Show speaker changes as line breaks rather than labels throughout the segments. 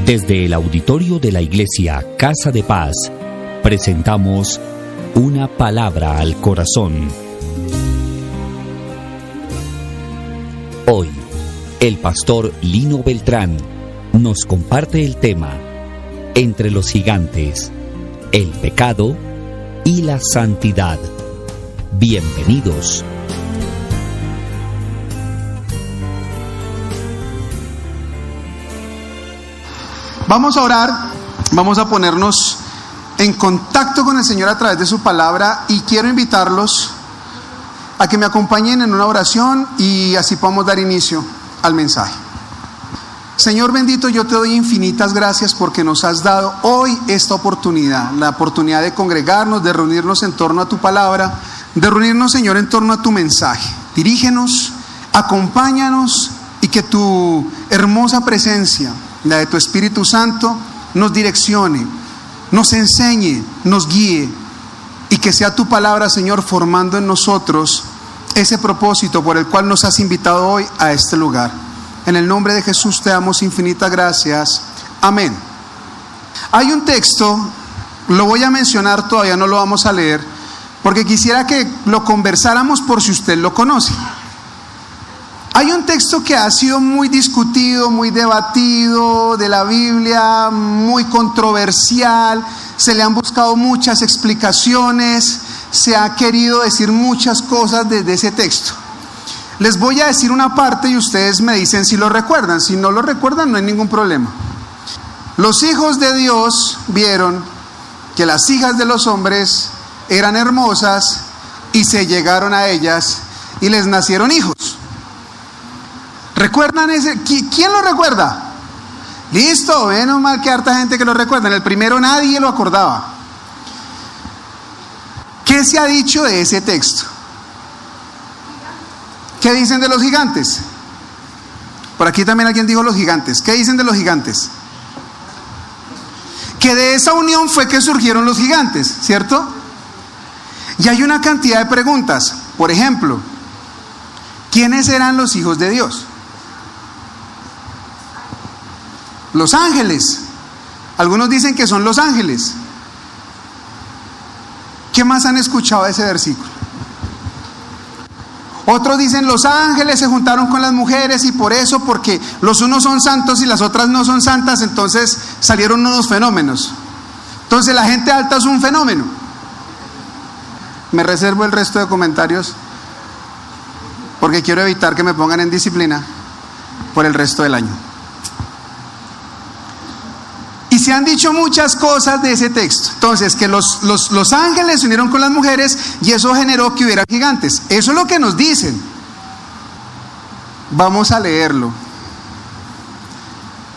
Desde el auditorio de la Iglesia Casa de Paz, presentamos Una Palabra al Corazón. Hoy, el pastor Lino Beltrán nos comparte el tema Entre los gigantes, el pecado y la santidad. Bienvenidos.
Vamos a orar, vamos a ponernos en contacto con el Señor a través de su palabra y quiero invitarlos a que me acompañen en una oración y así podamos dar inicio al mensaje. Señor bendito, yo te doy infinitas gracias porque nos has dado hoy esta oportunidad, la oportunidad de congregarnos, de reunirnos en torno a tu palabra, de reunirnos, Señor, en torno a tu mensaje. Dirígenos, acompáñanos y que tu hermosa presencia, la de tu Espíritu Santo, nos direccione, nos enseñe, nos guíe y que sea tu palabra, Señor, formando en nosotros ese propósito por el cual nos has invitado hoy a este lugar. En el nombre de Jesús te damos infinitas gracias. Amén. Hay un texto, lo voy a mencionar, todavía no lo vamos a leer, porque quisiera que lo conversáramos por si usted lo conoce. Hay un texto que ha sido muy discutido, muy debatido de la Biblia, muy controversial, se le han buscado muchas explicaciones, se ha querido decir muchas cosas desde ese texto. Les voy a decir una parte y ustedes me dicen si lo recuerdan. Si no lo recuerdan, no hay ningún problema. Los hijos de Dios vieron que las hijas de los hombres eran hermosas y se llegaron a ellas y les nacieron hijos. ¿Recuerdan ese? ¿Quién lo recuerda? Listo, menos mal que harta gente que lo recuerda. En el primero nadie lo acordaba. ¿Qué se ha dicho de ese texto? ¿Qué dicen de los gigantes? Por aquí también alguien dijo los gigantes. ¿Qué dicen de los gigantes? Que de esa unión fue que surgieron los gigantes, ¿cierto? Y hay una cantidad de preguntas. Por ejemplo, ¿quiénes eran los hijos de Dios? Los ángeles. Algunos dicen que son los ángeles. ¿Qué más han escuchado de ese versículo? Otros dicen los ángeles se juntaron con las mujeres y por eso, porque los unos son santos y las otras no son santas, entonces salieron unos fenómenos. Entonces la gente alta es un fenómeno. Me reservo el resto de comentarios porque quiero evitar que me pongan en disciplina por el resto del año. Y se han dicho muchas cosas de ese texto. Entonces, que los ángeles se unieron con las mujeres y eso generó que hubiera gigantes. Eso es lo que nos dicen. Vamos a leerlo.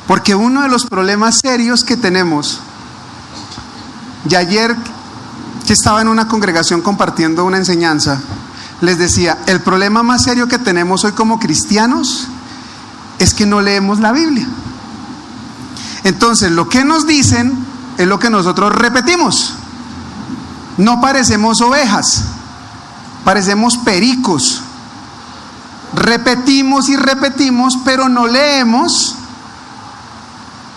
Porque uno de los problemas serios que tenemos, y ayer que estaba en una congregación compartiendo una enseñanza, les decía, el problema más serio que tenemos hoy como cristianos es que no leemos la Biblia. Entonces, lo que nos dicen es lo que nosotros repetimos. No parecemos ovejas, parecemos pericos. Repetimos y repetimos, pero no leemos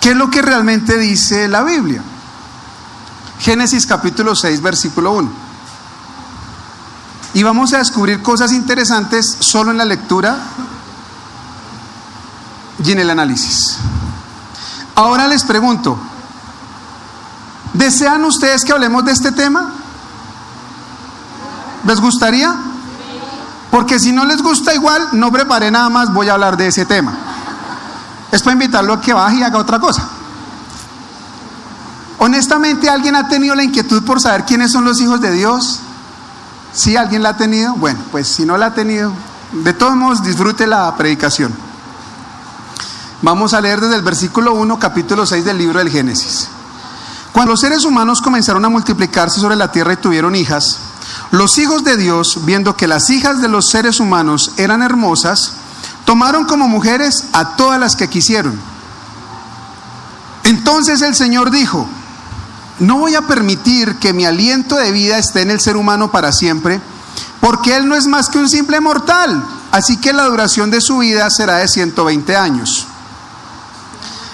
qué es lo que realmente dice la Biblia. Génesis capítulo 6, versículo 1. Y vamos a descubrir cosas interesantes solo en la lectura y en el análisis. Ahora les pregunto, ¿desean ustedes que hablemos de este tema? ¿Les gustaría? Porque si no les gusta igual, no preparé nada más, voy a hablar de ese tema. Es para invitarlo a que baje y haga otra cosa. Honestamente, ¿alguien ha tenido la inquietud por saber quiénes son los hijos de Dios? ¿Sí? ¿Alguien la ha tenido? Bueno, pues si no la ha tenido, de todos modos disfrute la predicación. Vamos a leer desde el versículo 1, capítulo 6 del libro del Génesis. Cuando los seres humanos comenzaron a multiplicarse sobre la tierra y tuvieron hijas, los hijos de Dios, viendo que las hijas de los seres humanos eran hermosas, tomaron como mujeres a todas las que quisieron. Entonces el Señor dijo, no voy a permitir que mi aliento de vida esté en el ser humano para siempre, porque él no es más que un simple mortal, así que la duración de su vida será de 120 años.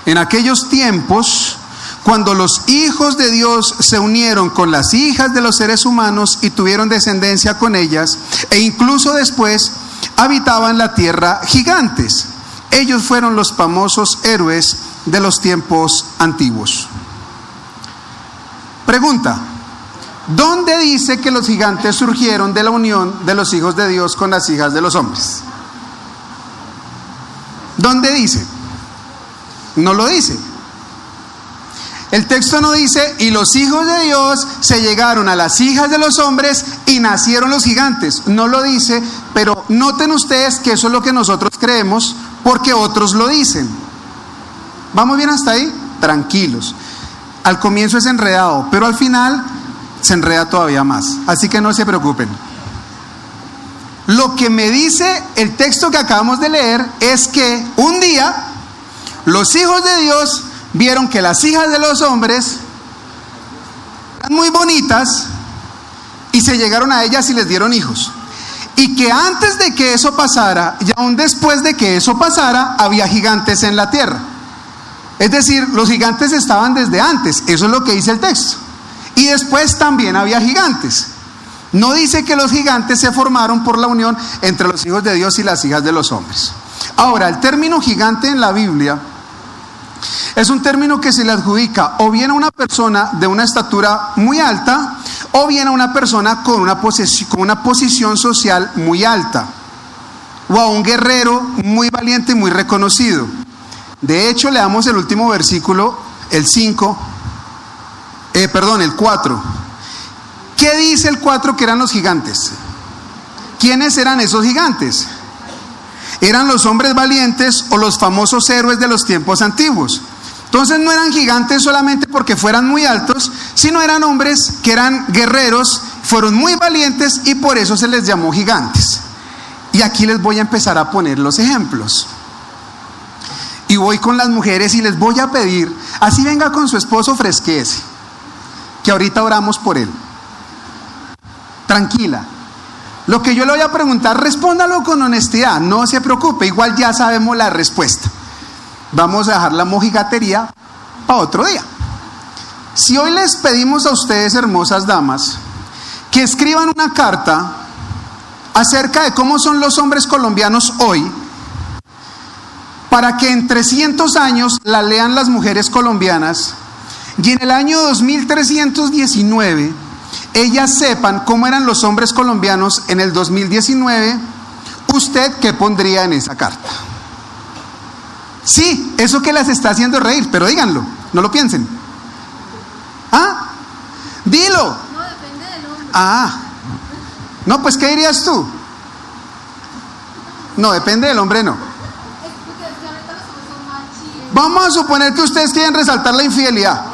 en aquellos tiempos, cuando los hijos de Dios se unieron con las hijas de los seres humanos y tuvieron descendencia con ellas, e incluso después habitaban la tierra gigantes. Ellos fueron los famosos héroes de los tiempos antiguos. Pregunta: ¿dónde dice que los gigantes surgieron de la unión de los hijos de Dios con las hijas de los hombres? ¿Dónde dice? No lo dice. El texto no dice: y los hijos de Dios se llegaron a las hijas de los hombres y nacieron los gigantes. No lo dice, pero noten ustedes que eso es lo que nosotros creemos porque otros lo dicen. ¿Vamos bien hasta ahí? Tranquilos. Al comienzo es enredado, pero al final se enreda todavía más. Así que no se preocupen. Lo que me dice el texto que acabamos de leer es que un día los hijos de Dios vieron que las hijas de los hombres eran muy bonitas y se llegaron a ellas y les dieron hijos. Y que antes de que eso pasara, y aún después de que eso pasara, había gigantes en la tierra. Es decir, los gigantes estaban desde antes, eso es lo que dice el texto. Y después también había gigantes. No dice que los gigantes se formaron por la unión entre los hijos de Dios y las hijas de los hombres. Ahora, el término gigante en la Biblia es un término que se le adjudica o bien a una persona de una estatura muy alta, o bien a una persona con una posición social muy alta, o a un guerrero muy valiente y muy reconocido. De hecho, leamos el último versículo, el 4. ¿Qué dice el 4 que eran los gigantes? ¿Quiénes eran esos gigantes? Eran los hombres valientes o los famosos héroes de los tiempos antiguos. Entonces no eran gigantes solamente porque fueran muy altos, sino eran hombres que eran guerreros, fueron muy valientes y por eso se les llamó gigantes. Y aquí les voy a empezar a poner los ejemplos. Y voy con las mujeres y les voy a pedir, así venga con su esposo, fresquece, que ahorita oramos por él. Tranquila. Lo que yo le voy a preguntar, respóndalo con honestidad, no se preocupe, igual ya sabemos la respuesta. Vamos a dejar la mojigatería para otro día. Si hoy les pedimos a ustedes, hermosas damas, que escriban una carta acerca de cómo son los hombres colombianos hoy, para que en 300 años la lean las mujeres colombianas, y en el año 2319 ellas sepan cómo eran los hombres colombianos en el 2019, ¿usted qué pondría en esa carta? Sí, eso que las está haciendo reír, pero díganlo, no lo piensen. ¿Ah? Dilo.
No, depende del hombre.
Ah, no, pues ¿qué dirías tú? No, depende del hombre, no. Vamos a suponer que ustedes quieren resaltar la infidelidad.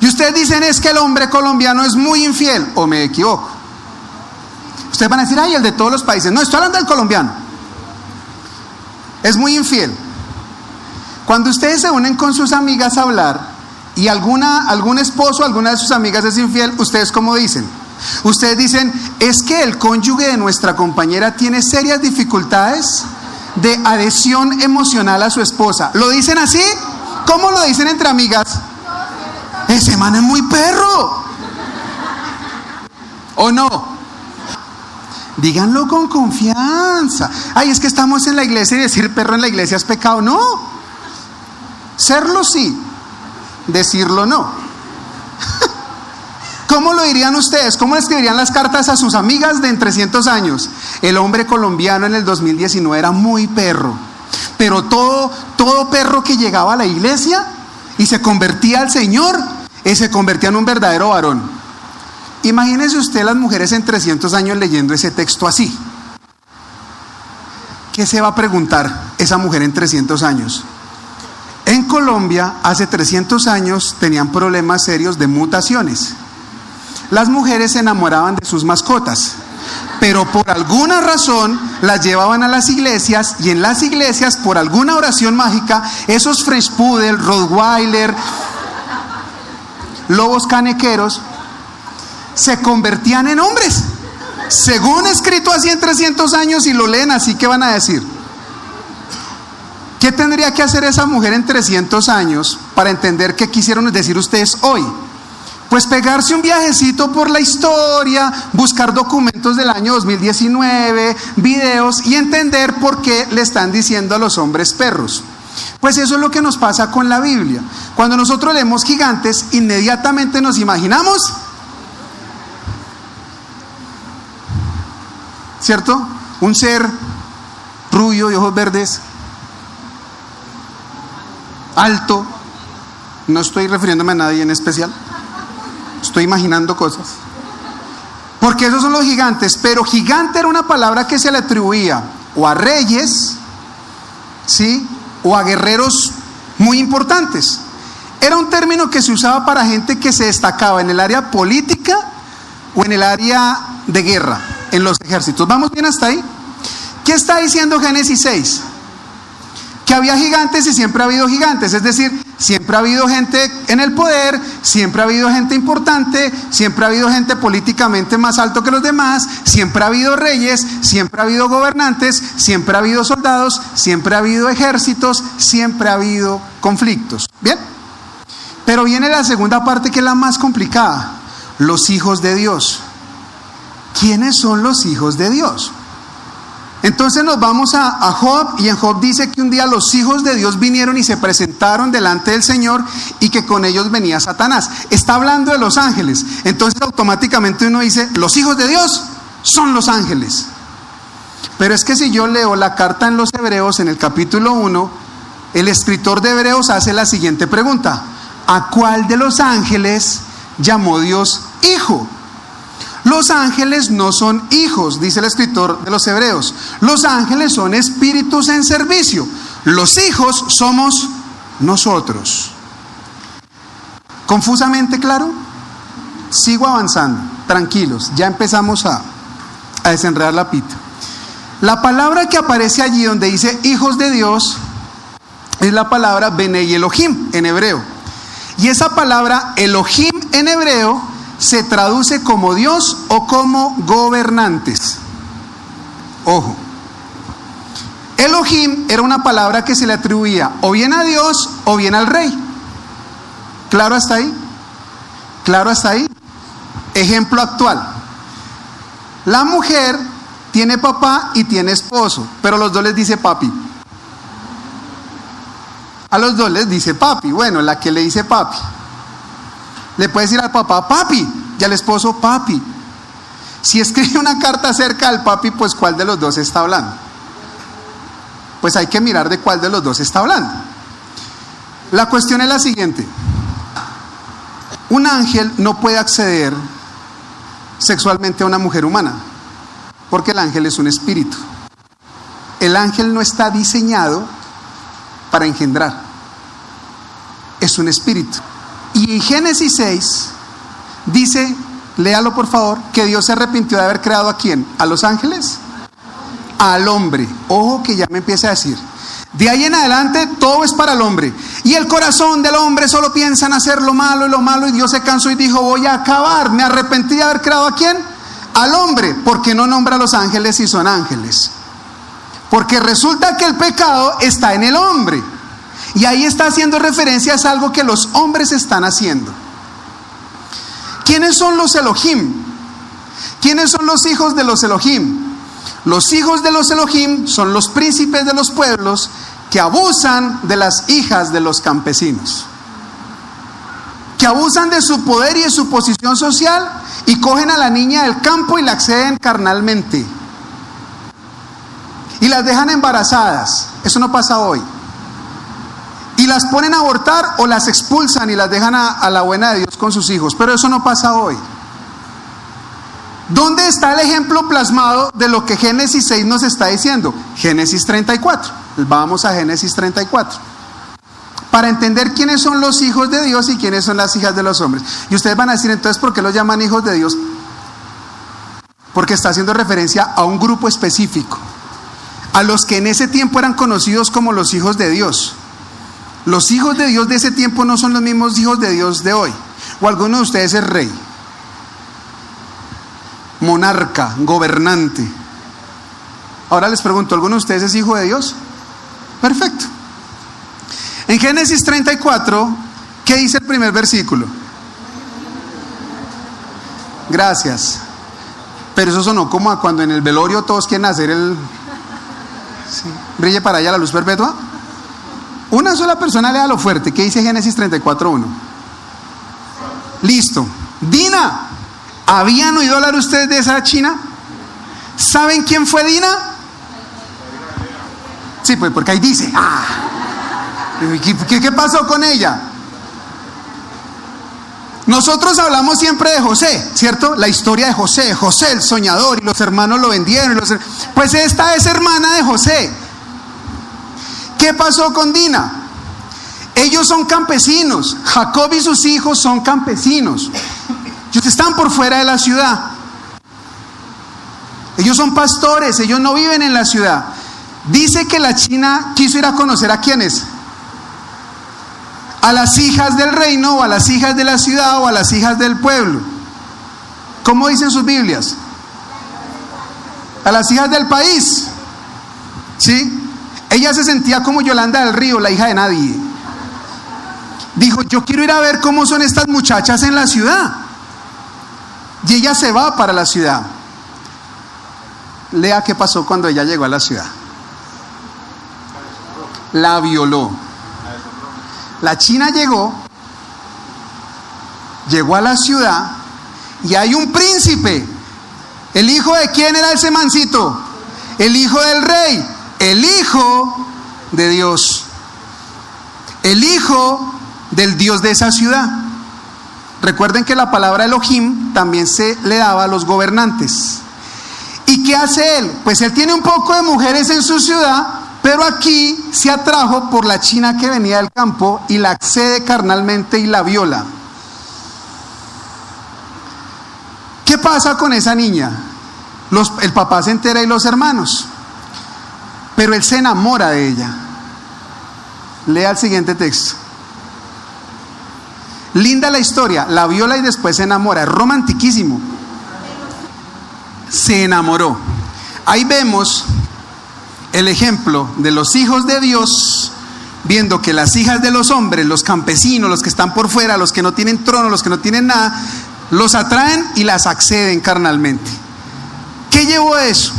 Y ustedes dicen es que el hombre colombiano es muy infiel, o me equivoco. Ustedes van a decir, ay, el de todos los países. No, estoy hablando del colombiano. Es muy infiel. Cuando ustedes se unen con sus amigas a hablar y algún esposo, alguna de sus amigas es infiel, ¿ustedes cómo dicen? Ustedes dicen, es que el cónyuge de nuestra compañera tiene serias dificultades de adhesión emocional a su esposa. ¿Lo dicen así? ¿Cómo lo dicen entre amigas? Ese man es muy perro. ¿O no? Díganlo con confianza. Ay, es que estamos en la iglesia y decir perro en la iglesia es pecado. No. Serlo sí, decirlo no. ¿Cómo lo dirían ustedes? ¿Cómo escribirían las cartas a sus amigas de en 300 años? El hombre colombiano en el 2019 era muy perro, pero todo perro que llegaba a la iglesia y se convertía al Señor, se convertía en un verdadero varón. Imagínese usted las mujeres en 300 años leyendo ese texto así. ¿Qué se va a preguntar esa mujer en 300 años? En Colombia, hace 300 años, tenían problemas serios de mutaciones. Las mujeres se enamoraban de sus mascotas, pero por alguna razón las llevaban a las iglesias, y en las iglesias, por alguna oración mágica, esos French Poodle, Rottweiler, lobos canequeros, se convertían en hombres. Según escrito así en 300 años, y lo leen así, ¿qué van a decir? ¿Qué tendría que hacer esa mujer en 300 años para entender qué quisieron decir ustedes hoy? Pues pegarse un viajecito por la historia, buscar documentos del año 2019, videos y entender por qué le están diciendo a los hombres perros. Pues eso es lo que nos pasa con la Biblia. Cuando nosotros leemos gigantes, inmediatamente nos imaginamos, ¿cierto? Un ser rubio de ojos verdes, alto. No estoy refiriéndome a nadie en especial. Estoy imaginando cosas. Porque esos son los gigantes. Pero gigante era una palabra que se le atribuía o a reyes, ¿sí?, o a guerreros muy importantes. Era un término que se usaba para gente que se destacaba en el área política o en el área de guerra, en los ejércitos. ¿Vamos bien hasta ahí? ¿Qué está diciendo Génesis 6? Que había gigantes y siempre ha habido gigantes, es decir, siempre ha habido gente en el poder, siempre ha habido gente importante, siempre ha habido gente políticamente más alto que los demás, siempre ha habido reyes, siempre ha habido gobernantes, siempre ha habido soldados, siempre ha habido ejércitos, siempre ha habido conflictos. ¿Bien? Pero viene la segunda parte, que es la más complicada: los hijos de Dios. ¿Quiénes son los hijos de Dios? Entonces nos vamos a Job, y en Job dice que un día los hijos de Dios vinieron y se presentaron delante del Señor, y que con ellos venía Satanás. Está hablando de los ángeles. Entonces automáticamente uno dice, los hijos de Dios son los ángeles. Pero es que si yo leo la carta en los Hebreos, en el capítulo 1, el escritor de Hebreos hace la siguiente pregunta: ¿a cuál de los ángeles llamó Dios hijo? Los ángeles no son hijos, dice el escritor de los Hebreos. Los ángeles son espíritus en servicio. Los hijos somos nosotros. ¿Confusamente claro? Sigo avanzando, tranquilos, ya empezamos a desenredar la pita. La palabra que aparece allí donde dice hijos de Dios es la palabra Benei Elohim en hebreo. Y esa palabra Elohim en hebreo se traduce como Dios o como gobernantes. Ojo, Elohim era una palabra que se le atribuía o bien a Dios o bien al rey. ¿Claro hasta ahí? ¿Claro hasta ahí? Ejemplo actual: la mujer tiene papá y tiene esposo, pero a los dos les dice papi. A los dos les dice papi. Bueno, la que le dice papi le puede decir al papá papi y al esposo papi. Si escribe una carta acerca del papi, pues ¿cuál de los dos está hablando? Pues hay que mirar de cuál de los dos está hablando. La cuestión es la siguiente: un ángel no puede acceder sexualmente a una mujer humana, porque el ángel es un espíritu. El ángel no está diseñado para engendrar, es un espíritu. Y en Génesis 6 dice, léalo por favor, que Dios se arrepintió de haber creado ¿a quién? ¿A los ángeles? Al hombre. Ojo que ya me empieza a decir, de ahí en adelante todo es para el hombre. Y el corazón del hombre solo piensa en hacer lo malo, y Dios se cansó y dijo, voy a acabar, me arrepentí de haber creado ¿a quién? Al hombre. ¿Por qué no nombra a los ángeles si son ángeles? Porque resulta que el pecado está en el hombre. Y ahí está haciendo referencia a algo que los hombres están haciendo. ¿Quiénes son los Elohim? ¿Quiénes son los hijos de los Elohim? Los hijos de los Elohim son los príncipes de los pueblos que abusan de las hijas de los campesinos, que abusan de su poder y de su posición social y cogen a la niña del campo y la acceden carnalmente y las dejan embarazadas. Eso no pasa hoy. Y las ponen a abortar o las expulsan y las dejan a la buena de Dios con sus hijos. Pero eso no pasa hoy. ¿Dónde está el ejemplo plasmado de lo que Génesis 6 nos está diciendo? Génesis 34. Vamos a Génesis 34. Para entender quiénes son los hijos de Dios y quiénes son las hijas de los hombres. Y ustedes van a decir, entonces, ¿por qué los llaman hijos de Dios? Porque está haciendo referencia a un grupo específico, a los que en ese tiempo eran conocidos como los hijos de Dios. Los hijos de Dios de ese tiempo no son los mismos hijos de Dios de hoy. O alguno de ustedes es rey, monarca, gobernante. Ahora les pregunto, ¿alguno de ustedes es hijo de Dios? Perfecto. En Génesis 34, ¿qué dice el primer versículo? Gracias. Pero eso sonó como a cuando en el velorio todos quieren hacer el... Sí. Brille para allá la luz perpetua. Una sola persona lea lo fuerte. ¿Qué dice Génesis 34:1? Listo. Dina. ¿Habían oído hablar ustedes de esa china? ¿Saben quién fue Dina? Sí, pues porque ahí dice. ¿Qué pasó con ella? Nosotros hablamos siempre de José, ¿cierto? La historia de José, José el soñador, y los hermanos lo vendieron. Pues esta es hermana de José. ¿Qué pasó con Dina? Ellos son campesinos. Jacob y sus hijos son campesinos. Ellos están por fuera de la ciudad. Ellos son pastores, ellos no viven en la ciudad. Dice que la china quiso ir a conocer a quiénes. A las hijas del reino, o a las hijas de la ciudad, o a las hijas del pueblo. ¿Cómo dicen sus Biblias? A las hijas del país. ¿Sí? Ella se sentía como Yolanda del Río, la hija de nadie. Dijo, yo quiero ir a ver cómo son estas muchachas en la ciudad. Y ella se va para la ciudad. Lea qué pasó cuando ella llegó a la ciudad. La violó. La china llegó a la ciudad y hay un príncipe. ¿El hijo de quién era ese mancito? El hijo del rey, el hijo de Dios, el hijo del Dios de esa ciudad. Recuerden que la palabra Elohim también se le daba a los gobernantes. ¿Y qué hace él? Pues él tiene un poco de mujeres en su ciudad, pero aquí se atrajo por la china que venía del campo y la accede carnalmente y la viola. ¿Qué pasa con esa niña? El papá se entera y los hermanos, pero él se enamora de ella. Lea el siguiente texto. Linda la historia, la viola y después se enamora, es romantiquísimo. Se enamoró. Ahí vemos el ejemplo de los hijos de Dios, viendo que las hijas de los hombres, los campesinos, los que están por fuera, los que no tienen trono, los que no tienen nada, los atraen y las acceden carnalmente. ¿Qué llevó a eso?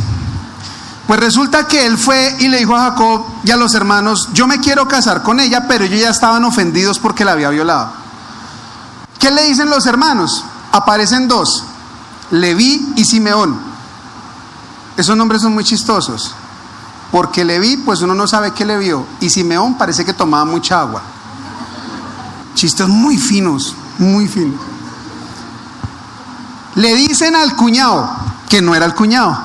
Pues resulta que él fue y le dijo a Jacob y a los hermanos, yo me quiero casar con ella, pero ellos ya estaban ofendidos porque la había violado. ¿Qué le dicen los hermanos? Aparecen dos, Leví y Simeón. Esos nombres son muy chistosos, porque Leví, pues uno no sabe qué le vio, y Simeón parece que tomaba mucha agua. Chistes muy finos, muy finos. Le dicen al cuñado, que no era el cuñado,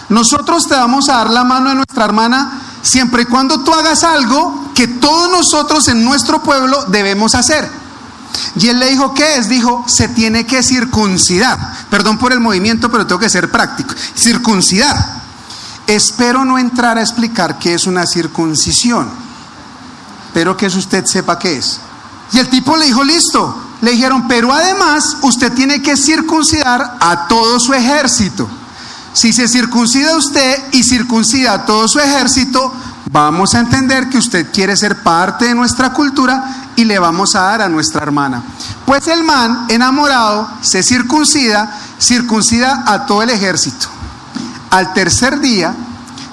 nosotros te vamos a dar la mano de nuestra hermana siempre y cuando tú hagas algo que todos nosotros en nuestro pueblo debemos hacer. Y él le dijo, ¿qué es? Dijo, se tiene que circuncidar. Perdón por el movimiento, pero tengo que ser práctico. Circuncidar. Espero no entrar a explicar qué es una circuncisión, pero que usted sepa qué es. Y el tipo le dijo, listo. Le dijeron, pero además usted tiene que circuncidar a todo su ejército. Si se circuncida usted y circuncida a todo su ejército, vamos a entender que usted quiere ser parte de nuestra cultura y le vamos a dar a nuestra hermana. Pues el man, enamorado, se circuncida a todo el ejército. Al tercer día,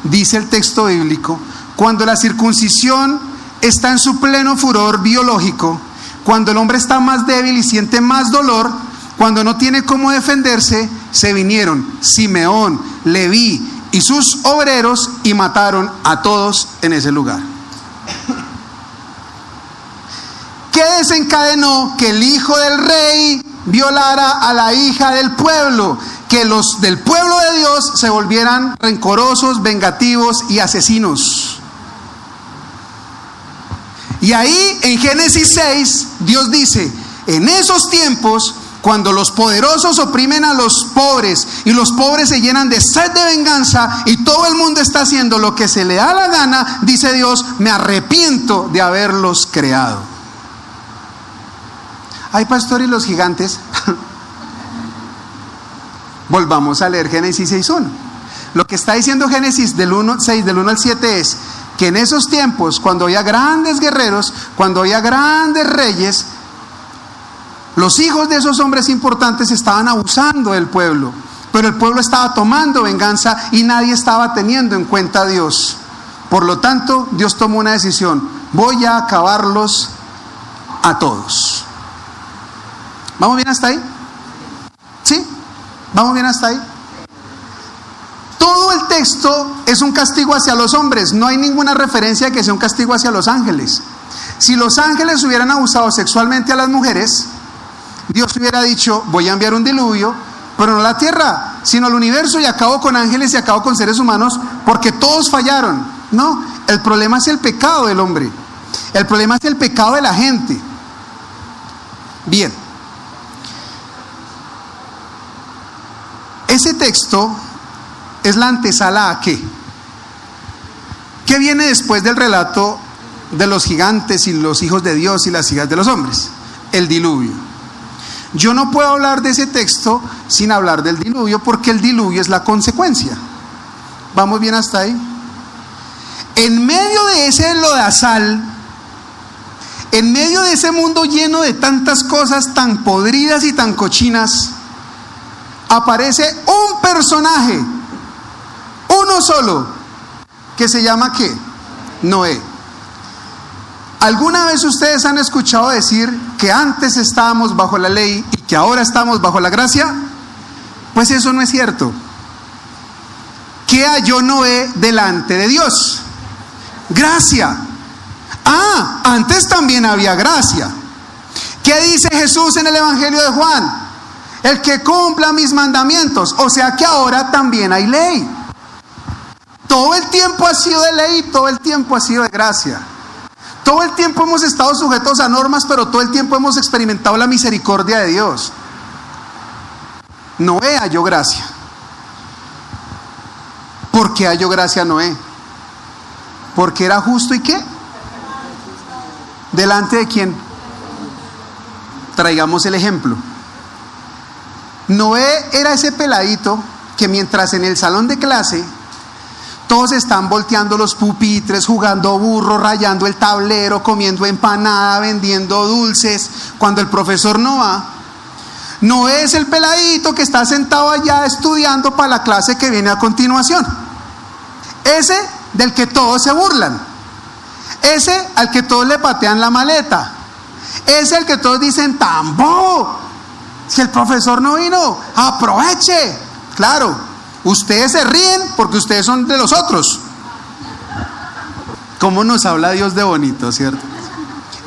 dice el texto bíblico, cuando la circuncisión está en su pleno furor biológico, cuando el hombre está más débil y siente más dolor, cuando no tiene cómo defenderse, se vinieron Simeón, Leví y sus obreros y mataron a todos en ese lugar. ¿Qué desencadenó que el hijo del rey violara a la hija del pueblo? Que los del pueblo de Dios se volvieran rencorosos, vengativos y asesinos. Y ahí en Génesis 6 Dios dice, en esos tiempos, cuando los poderosos oprimen a los pobres y los pobres se llenan de sed de venganza y todo el mundo está haciendo lo que se le da la gana, dice Dios, me arrepiento de haberlos creado. Ay, pastor, ¿y los gigantes? Volvamos a leer Génesis 6.1. Lo que está diciendo Génesis 6 del 1 al 7 es que en esos tiempos, cuando había grandes guerreros, cuando había grandes reyes, los hijos de esos hombres importantes estaban abusando del pueblo, pero el pueblo estaba tomando venganza y nadie estaba teniendo en cuenta a Dios. Por lo tanto, Dios tomó una decisión: voy a acabarlos a todos. ¿Vamos bien hasta ahí? ¿Sí? ¿Vamos bien hasta ahí? Todo el texto es un castigo hacia los hombres. No hay ninguna referencia de que sea un castigo hacia los ángeles. Si los ángeles hubieran abusado sexualmente a las mujeres, Dios hubiera dicho: voy a enviar un diluvio, pero no la tierra, sino el universo, y acabo con ángeles y acabo con seres humanos, porque todos fallaron. No, el problema es el pecado del hombre. El problema es el pecado de la gente. Bien. Ese texto es la antesala a ¿qué? ¿Qué viene después del relato de los gigantes y los hijos de Dios y las hijas de los hombres? El diluvio. Yo no puedo hablar de ese texto sin hablar del diluvio, porque el diluvio es la consecuencia. ¿Vamos bien hasta ahí? En medio de ese lodazal, en medio de ese mundo lleno de tantas cosas tan podridas y tan cochinas, aparece un personaje, uno solo, que se llama ¿qué? Noé. ¿Alguna vez ustedes han escuchado decir que antes estábamos bajo la ley y que ahora estamos bajo la gracia? Pues eso no es cierto. ¿Qué halló Noé delante de Dios? Gracia. Antes también había gracia. ¿Qué dice Jesús en el Evangelio de Juan? El que cumpla mis mandamientos. O sea que ahora también hay ley. Todo el tiempo ha sido de ley, todo el tiempo ha sido de gracia. Todo el tiempo hemos estado sujetos a normas, pero todo el tiempo hemos experimentado la misericordia de Dios. Noé halló gracia. ¿Por qué halló gracia Noé? Porque era justo. ¿Y qué? ¿Delante de quién? Traigamos el ejemplo. Noé era ese peladito que mientras en el salón de clase todos están volteando los pupitres, jugando burro, rayando el tablero, comiendo empanada, vendiendo dulces, cuando el profesor no va, Noé es el peladito que está sentado allá estudiando para la clase que viene a continuación. Ese del que todos se burlan. Ese al que todos le patean la maleta. Ese al que todos dicen: ¡tan bobo! Si el profesor no vino, aproveche. Claro, ustedes se ríen porque ustedes son de los otros. ¿Cómo nos habla Dios de bonito, cierto?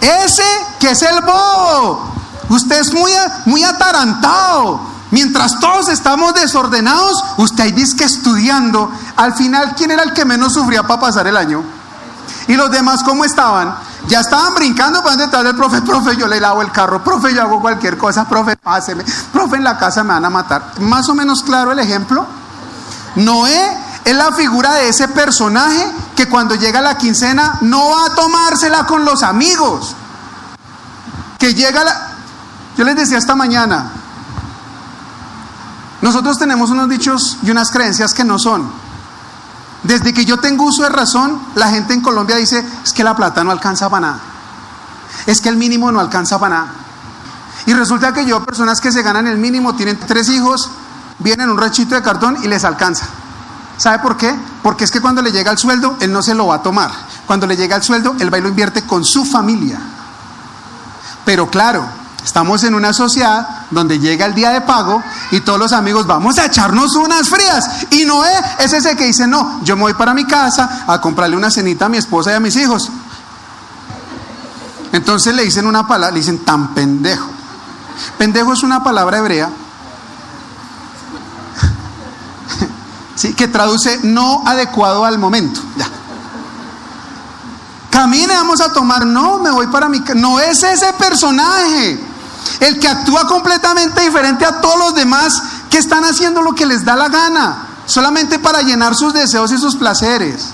Ese que es el bobo. Usted es muy atarantado. Mientras todos estamos desordenados, usted ahí dice que estudiando. Al final, ¿quién era el que menos sufría para pasar el año? ¿Y los demás cómo estaban? Ya estaban brincando para detrás del profe. Profe, yo le lavo el carro. Profe, yo hago cualquier cosa. Profe, páseme. Profe, en la casa me van a matar. Más o menos claro el ejemplo. Noé es la figura de ese personaje que cuando llega la quincena no va a tomársela con los amigos. Que llega Yo les decía esta mañana, nosotros tenemos unos dichos y unas creencias que no son. Desde que yo tengo uso de razón, la gente en Colombia dice: es que la plata no alcanza para nada, es que el mínimo no alcanza para nada. Y resulta que yo, personas que se ganan el mínimo, tienen 3 hijos, vienen un ranchito de cartón y les alcanza. ¿Sabe por qué? Porque es que cuando le llega el sueldo, él no se lo va a tomar. Cuando le llega el sueldo, él va y lo invierte con su familia. Pero claro, estamos en una sociedad donde llega el día de pago y todos los amigos vamos a echarnos unas frías. Y Noé es ese que dice: no, yo me voy para mi casa a comprarle una cenita a mi esposa y a mis hijos. Entonces le dicen una palabra, le dicen: tan pendejo. Pendejo es una palabra hebrea, ¿sí?, que traduce no adecuado al momento. Ya. Camine, vamos a tomar. No, me voy para mi casa. No es ese personaje el que actúa completamente diferente a todos los demás que están haciendo lo que les da la gana, solamente para llenar sus deseos y sus placeres.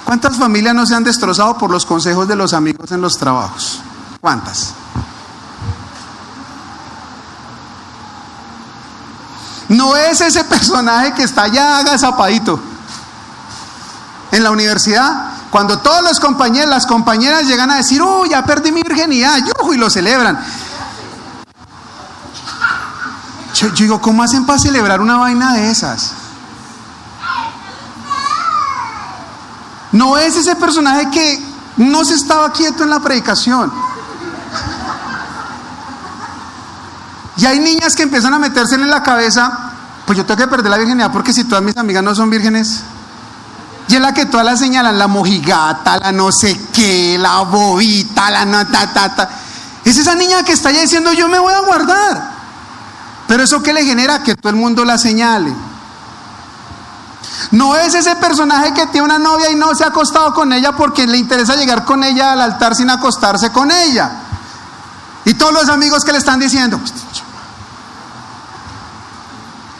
¿Cuántas familias no se han destrozado por los consejos de los amigos en los trabajos? ¿Cuántas? No es ese personaje que está allá agazapadito. en la universidad, cuando todos los compañeros, las compañeras llegan a decir, ya perdí mi virginidad, y lo celebran. Yo digo, ¿cómo hacen para celebrar una vaina de esas? No es ese personaje que no se estaba quieto en la predicación. Y hay niñas que empiezan a meterse en la cabeza, pues yo tengo que perder la virginidad porque si todas mis amigas no son vírgenes. Y es la que todas la señalan, la mojigata, la no sé qué, la bobita, la no ta. Es esa niña que está ya diciendo, yo me voy a guardar. Pero eso que le genera que todo el mundo la señale. No es ese personaje que tiene una novia y no se ha acostado con ella porque le interesa llegar con ella al altar sin acostarse con ella. Y todos los amigos que le están diciendo,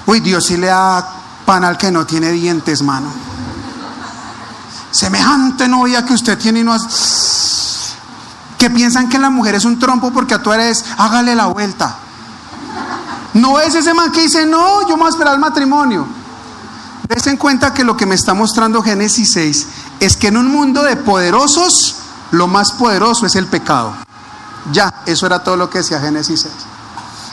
uy, Dios sí le da pan al que no tiene dientes, mano. Semejante novia que usted tiene y no hace... Que piensan que la mujer es un trompo porque a tú eres, hágale la vuelta. No es ese man que dice, no, yo me voy a esperar al matrimonio. Des en cuenta que lo que me está mostrando Génesis 6 es que en un mundo de poderosos, lo más poderoso es el pecado. Ya, eso era todo lo que decía Génesis 6.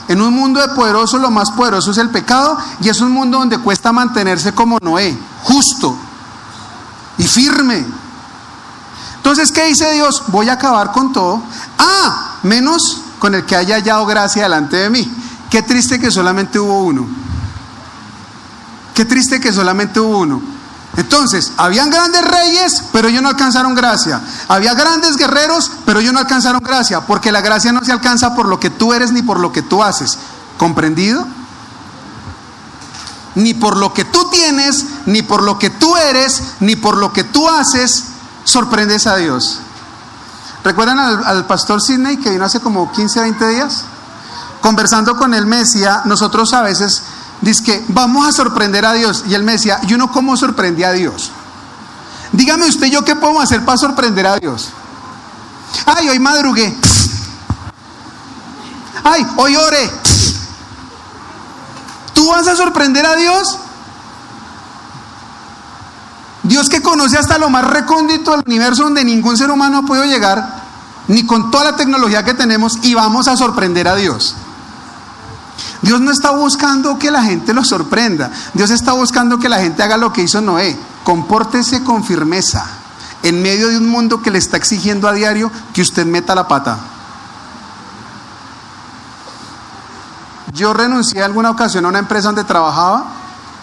En un mundo de poderosos, lo más poderoso es el pecado, y es un mundo donde cuesta mantenerse como Noé, justo y firme. Entonces, ¿qué dice Dios? Voy a acabar con todo, menos con el que haya hallado gracia delante de mí. Qué triste que solamente hubo uno. Qué triste que solamente hubo uno. Entonces, habían grandes reyes, pero ellos no alcanzaron gracia. Había grandes guerreros, pero ellos no alcanzaron gracia, porque la gracia no se alcanza por lo que tú eres ni por lo que tú haces. ¿Comprendido? Ni por lo que tú tienes, ni por lo que tú eres, ni por lo que tú haces, sorprendes a Dios. ¿Recuerdan al pastor Sidney que vino hace como 15, 20 días? Conversando con él me decía, nosotros a veces dizque vamos a sorprender a Dios, y él me decía, ¿y uno cómo sorprende a Dios? Dígame usted, ¿yo qué puedo hacer para sorprender a Dios? Ay, hoy madrugué. Ay, hoy oré. ¿Tú vas a sorprender a Dios? Dios que conoce hasta lo más recóndito del universo donde ningún ser humano ha podido llegar, ni con toda la tecnología que tenemos, y vamos a sorprender a Dios. Dios no está buscando que la gente lo sorprenda. Dios está buscando que la gente haga lo que hizo Noé. Compórtese con firmeza en medio de un mundo que le está exigiendo a diario que usted meta la pata. Yo renuncié en alguna ocasión a una empresa donde trabajaba.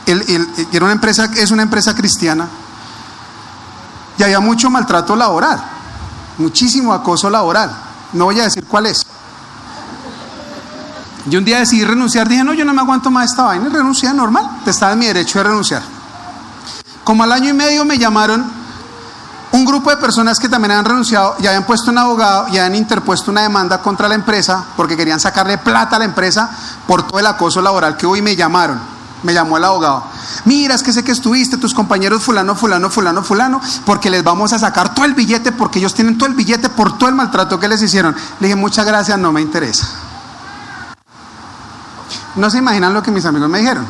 Era una empresa, es una empresa cristiana, y había mucho maltrato laboral, muchísimo acoso laboral. No voy a decir cuál es. Yo un día decidí renunciar, dije, no, yo no me aguanto más esta vaina, y renuncié normal, estaba en mi derecho de renunciar. Como al año y medio me llamaron un grupo de personas que también habían renunciado, y habían puesto un abogado y habían interpuesto una demanda contra la empresa porque querían sacarle plata a la empresa por todo el acoso laboral que hubo, y me llamaron. Me llamó el abogado. Mira, es que sé que estuviste, tus compañeros fulano, porque les vamos a sacar todo el billete, porque ellos tienen todo el billete por todo el maltrato que les hicieron. Le dije, muchas gracias, no me interesa. No se imaginan lo que mis amigos me dijeron.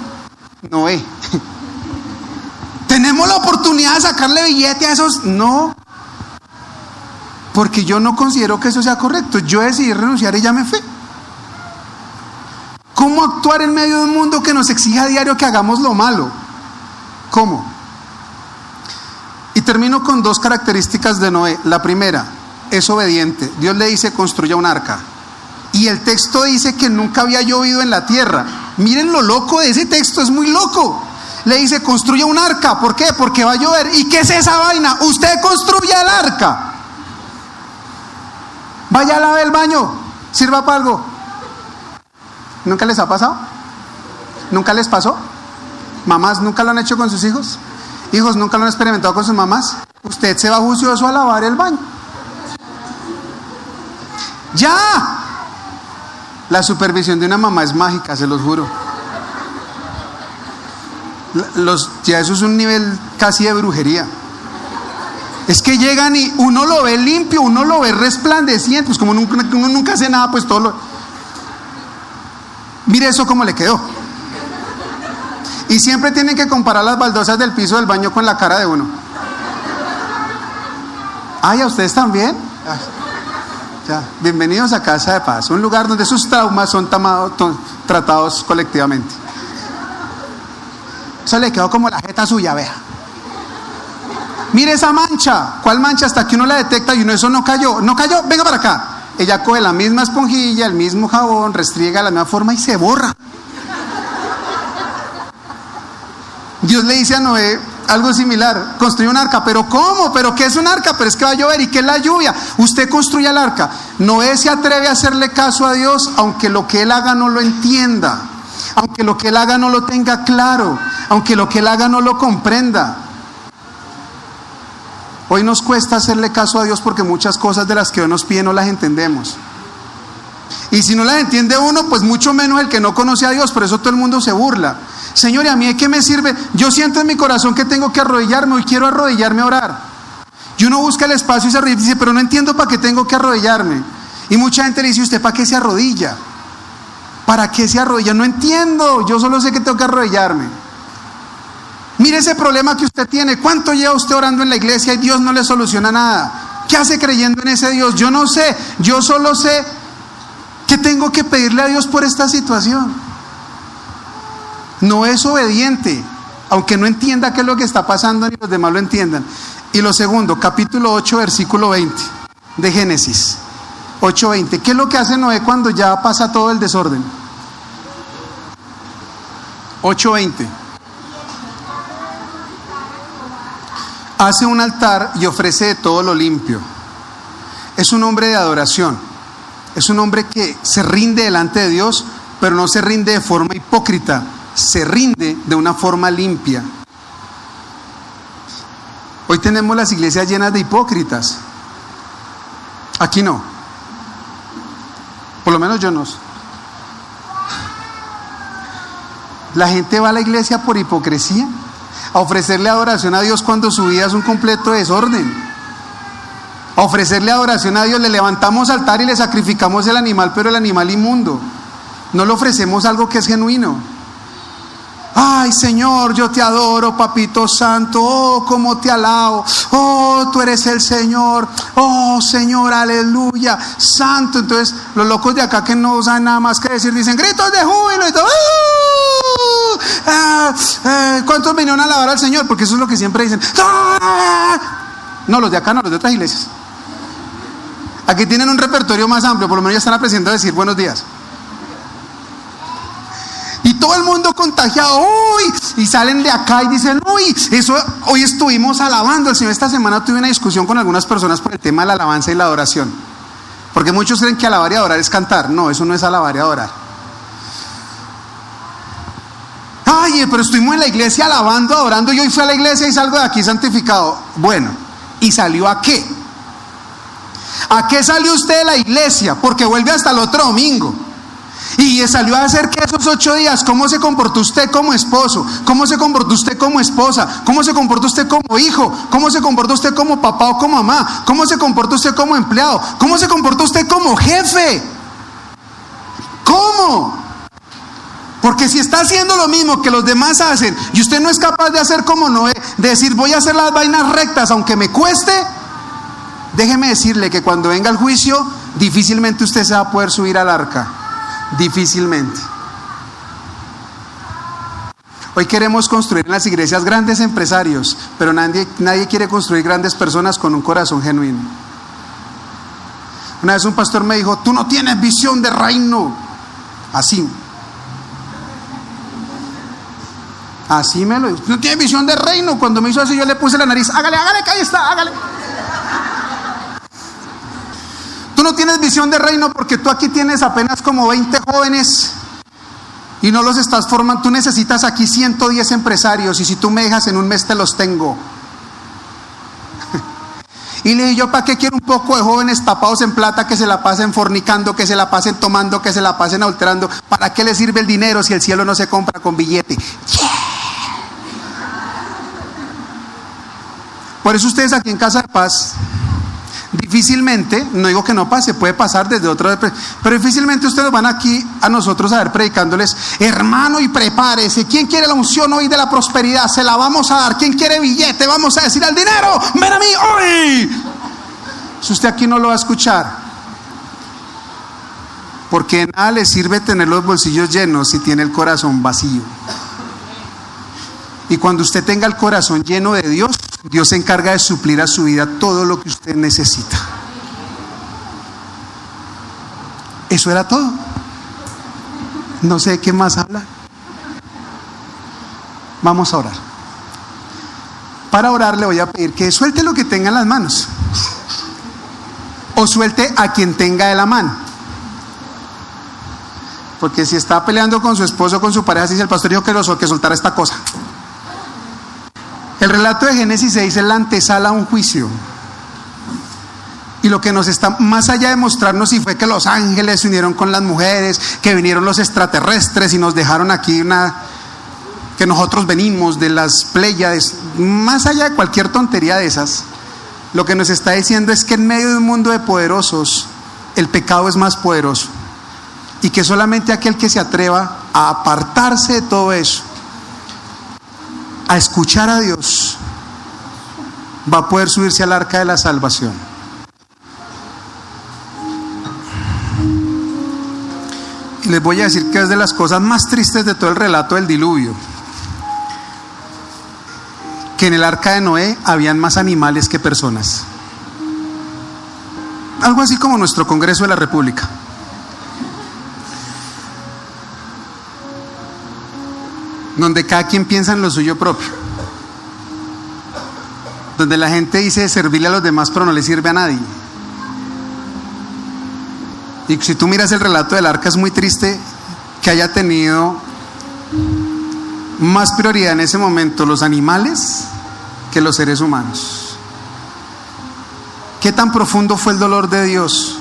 Noé, ¿tenemos la oportunidad de sacarle billete a esos? No, porque yo no considero que eso sea correcto. Yo decidí renunciar y ya me fui. ¿Cómo actuar en medio de un mundo que nos exige a diario que hagamos lo malo? ¿Cómo? Y termino con dos características de Noé. La primera, es obediente. Dios le dice, construya un arca. Y el texto dice que nunca había llovido en la tierra. Miren lo loco de ese texto, es muy loco. Le dice, construya un arca. ¿Por qué? Porque va a llover. ¿Y qué es esa vaina? Usted construye el arca. Vaya a lavar el baño, sirva para algo. ¿Nunca les ha pasado? ¿Nunca les pasó? ¿Mamás nunca lo han hecho con sus hijos? ¿Hijos nunca lo han experimentado con sus mamás? Usted se va juicioso a lavar el baño. ¡Ya! La supervisión de una mamá es mágica, se los juro. Ya eso es un nivel casi de brujería. Es que llegan y uno lo ve limpio, uno lo ve resplandeciente. Pues como uno nunca hace nada, pues todo lo... Mire eso cómo le quedó. Y siempre tienen que comparar las baldosas del piso del baño con la cara de uno. Ay, ¿a ustedes también? Ya, bienvenidos a Casa de Paz, un lugar donde sus traumas son tratados colectivamente. Eso le quedó como la jeta suya, vea. Mire esa mancha. ¿Cuál mancha? Hasta que uno la detecta y uno, eso no cayó. No cayó, venga para acá. Ella coge la misma esponjilla, el mismo jabón, restriega de la misma forma y se borra. Dios le dice a Noé algo similar: construye un arca. ¿Pero cómo? ¿Pero qué es un arca? Pero es que va a llover. ¿Y qué es la lluvia? Usted construye el arca. Noé se atreve a hacerle caso a Dios, aunque lo que él haga no lo entienda, aunque lo que él haga no lo tenga claro, aunque lo que él haga no lo comprenda. Hoy nos cuesta hacerle caso a Dios porque muchas cosas de las que Dios nos pide no las entendemos. Y si no las entiende uno, pues mucho menos el que no conoce a Dios. Por eso todo el mundo se burla. Señor, ¿y a mí de qué me sirve? Yo siento en mi corazón que tengo que arrodillarme. Hoy quiero arrodillarme a orar. Y uno busca el espacio y se arrodilla y dice, pero no entiendo para qué tengo que arrodillarme. Y mucha gente le dice, ¿usted para qué se arrodilla? ¿Para qué se arrodilla? No entiendo, yo solo sé que tengo que arrodillarme. Mire ese problema que usted tiene. ¿Cuánto lleva usted orando en la iglesia y Dios no le soluciona nada? ¿Qué hace creyendo en ese Dios? Yo no sé, yo solo sé que tengo que pedirle a Dios por esta situación. No es obediente, aunque no entienda qué es lo que está pasando ni los demás lo entiendan. Y lo segundo, capítulo 8, versículo 20 de Génesis 8:20. ¿Qué es lo que hace Noé cuando ya pasa todo el desorden? 8:20. Hace un altar y ofrece de todo lo limpio. Es un hombre de adoración. Es un hombre que se rinde delante de Dios, pero no se rinde de forma hipócrita. Se rinde de una forma limpia. Hoy tenemos las iglesias llenas de hipócritas. Aquí no. Por lo menos yo no. La gente va a la iglesia por hipocresía, a ofrecerle adoración a Dios cuando su vida es un completo desorden. A ofrecerle adoración a Dios, le levantamos altar y le sacrificamos el animal, pero el animal inmundo. No le ofrecemos algo que es genuino. Ay, Señor, yo te adoro, papito santo. Oh, cómo te alabo. Oh, tú eres el Señor. Oh, Señor, aleluya, santo. Entonces los locos de acá que no saben nada más que decir dicen gritos de júbilo y todo. ¿Cuántos vinieron a alabar al Señor? Porque eso es lo que siempre dicen. No, los de acá no, los de otras iglesias. Aquí tienen un repertorio más amplio, por lo menos ya están aprendiendo a decir buenos días. Y todo el mundo contagiado, uy, y salen de acá y dicen, uy, eso, hoy estuvimos alabando al Señor. Esta semana tuve una discusión con algunas personas por el tema de la alabanza y la adoración, porque muchos creen que alabar y adorar es cantar. No, eso no es alabar y adorar. Ay, pero estuvimos en la iglesia alabando, adorando, y hoy fui a la iglesia y salgo de aquí santificado. Bueno, ¿y salió a qué? ¿A qué salió usted de la iglesia? Porque vuelve hasta el otro domingo. Y salió a hacer que esos 8 días, ¿cómo se comportó usted como esposo? ¿Cómo se comportó usted como esposa? ¿Cómo se comportó usted como hijo? ¿Cómo se comportó usted como papá o como mamá? ¿Cómo se comportó usted como empleado? ¿Cómo se comportó usted como jefe? ¿Cómo? Porque si está haciendo lo mismo que los demás hacen y usted no es capaz de hacer como Noé, de decir voy a hacer las vainas rectas aunque me cueste, déjeme decirle que cuando venga el juicio difícilmente usted se va a poder subir al arca. Difícilmente. Hoy queremos construir en las iglesias grandes empresarios, pero nadie quiere construir grandes personas con un corazón genuino. Una vez un pastor me dijo, tú no tienes visión de reino. Así me lo dijo, no tienes visión de reino. Cuando me hizo así yo le puse la nariz, hágale, que ahí está, hágale. Tú no tienes visión de reino porque tú aquí tienes apenas como 20 jóvenes y no los estás formando. Tú necesitas aquí 110 empresarios y si tú me dejas en un mes te los tengo. Y le dije, ¿yo para qué quiero un poco de jóvenes tapados en plata que se la pasen fornicando, que se la pasen tomando, que se la pasen adulterando? ¿Para qué les sirve el dinero si el cielo no se compra con billete? Yeah. Por eso ustedes aquí en Casa de Paz difícilmente, no digo que no pase, puede pasar desde otro, pero difícilmente ustedes van aquí a nosotros a ver predicándoles, hermano, y prepárese, ¿quién quiere la unción hoy de la prosperidad? Se la vamos a dar. ¿Quién quiere billete? Vamos a decir al dinero, ven a mí hoy. Si usted aquí no lo va a escuchar, porque de nada le sirve tener los bolsillos llenos si tiene el corazón vacío. Y cuando usted tenga el corazón lleno de Dios, Dios se encarga de suplir a su vida todo lo que usted necesita. Eso era todo. No sé qué más habla. Vamos a orar. Para orar le voy a pedir que suelte lo que tenga en las manos. O suelte a quien tenga de la mano. Porque si está peleando con su esposo o con su pareja, dice el pastor dijo que soltara esta cosa. El relato de Génesis 6 es la antesala a un juicio. Y lo que nos está, más allá de mostrarnos si fue que los ángeles se unieron con las mujeres, que vinieron los extraterrestres y nos dejaron aquí que nosotros venimos de las Pléyades, más allá de cualquier tontería de esas, lo que nos está diciendo es que en medio de un mundo de poderosos, el pecado es más poderoso. Y que solamente aquel que se atreva a apartarse de todo eso, a escuchar a Dios, va a poder subirse al arca de la salvación. Y les voy a decir que es de las cosas más tristes de todo el relato del diluvio, que en el arca de Noé habían más animales que personas. Algo así como nuestro Congreso de la República. Donde cada quien piensa en lo suyo propio, donde la gente dice servirle a los demás pero no le sirve a nadie. Y si tú miras el relato del arca, es muy triste que haya tenido más prioridad en ese momento los animales que los seres humanos. ¿Qué tan profundo fue el dolor de Dios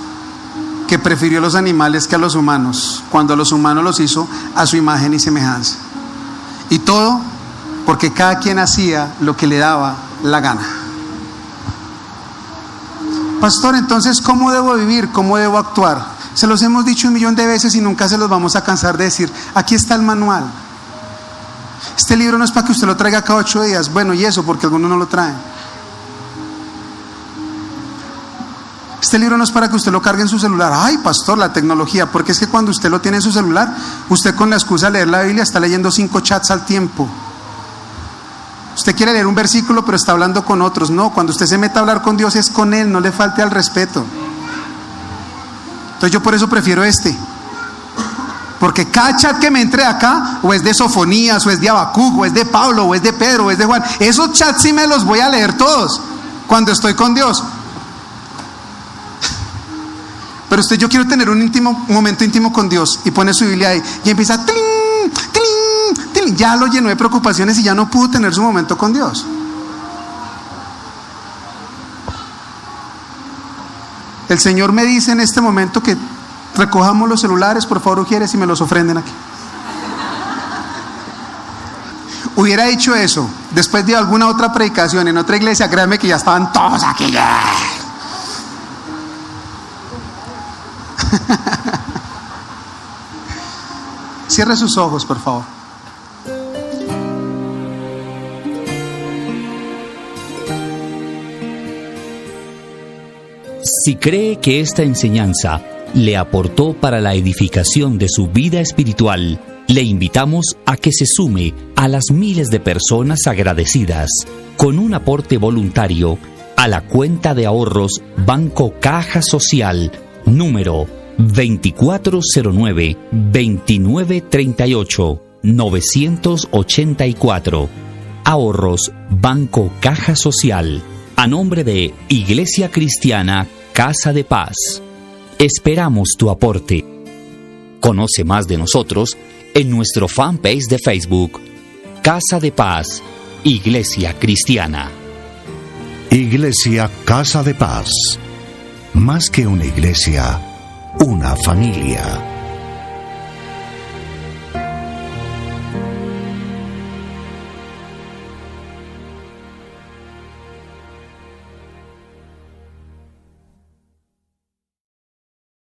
que prefirió a los animales que a los humanos, cuando a los humanos los hizo a su imagen y semejanza? Y todo porque cada quien hacía lo que le daba la gana. Pastor, entonces, ¿cómo debo vivir? ¿Cómo debo actuar? Se los hemos dicho 1.000.000 de veces y nunca se los vamos a cansar de decir. Aquí está el manual. Este libro no es para que usted lo traiga cada 8 días. Bueno, y eso, porque algunos no lo traen. Este libro no es para que usted lo cargue en su celular. Ay, pastor, la tecnología. Porque es que cuando usted lo tiene en su celular, usted con la excusa de leer la Biblia está leyendo 5 chats al tiempo. Usted quiere leer un versículo pero está hablando con otros. No, cuando usted se meta a hablar con Dios es con Él, no le falte al respeto. Entonces yo por eso prefiero este. Porque cada chat que me entre acá, o es de Sofonías, o es de Habacuc, o es de Pablo, o es de Pedro, o es de Juan, esos chats sí me los voy a leer todos cuando estoy con Dios. Pero yo quiero tener un momento íntimo con Dios, y pone su Biblia ahí y empieza ¡tling, tling, tling! Ya lo llenó de preocupaciones y ya no pudo tener su momento con Dios. El Señor me dice en este momento que recojamos los celulares, por favor, Ujieres, y me los ofrenden aquí. Hubiera dicho eso después de alguna otra predicación en otra iglesia, créanme que ya estaban todos aquí. Cierre sus ojos, por favor.
Si cree que esta enseñanza le aportó para la edificación de su vida espiritual, le invitamos a que se sume a las miles de personas agradecidas con un aporte voluntario a la cuenta de ahorros Banco Caja Social, número 2409-2938-984. Ahorros Banco Caja Social, a nombre de Iglesia Cristiana Casa de Paz. Esperamos tu aporte. Conoce más de nosotros en nuestro fanpage de Facebook, Casa de Paz, Iglesia Cristiana.
Iglesia Casa de Paz. Más que una iglesia, una familia.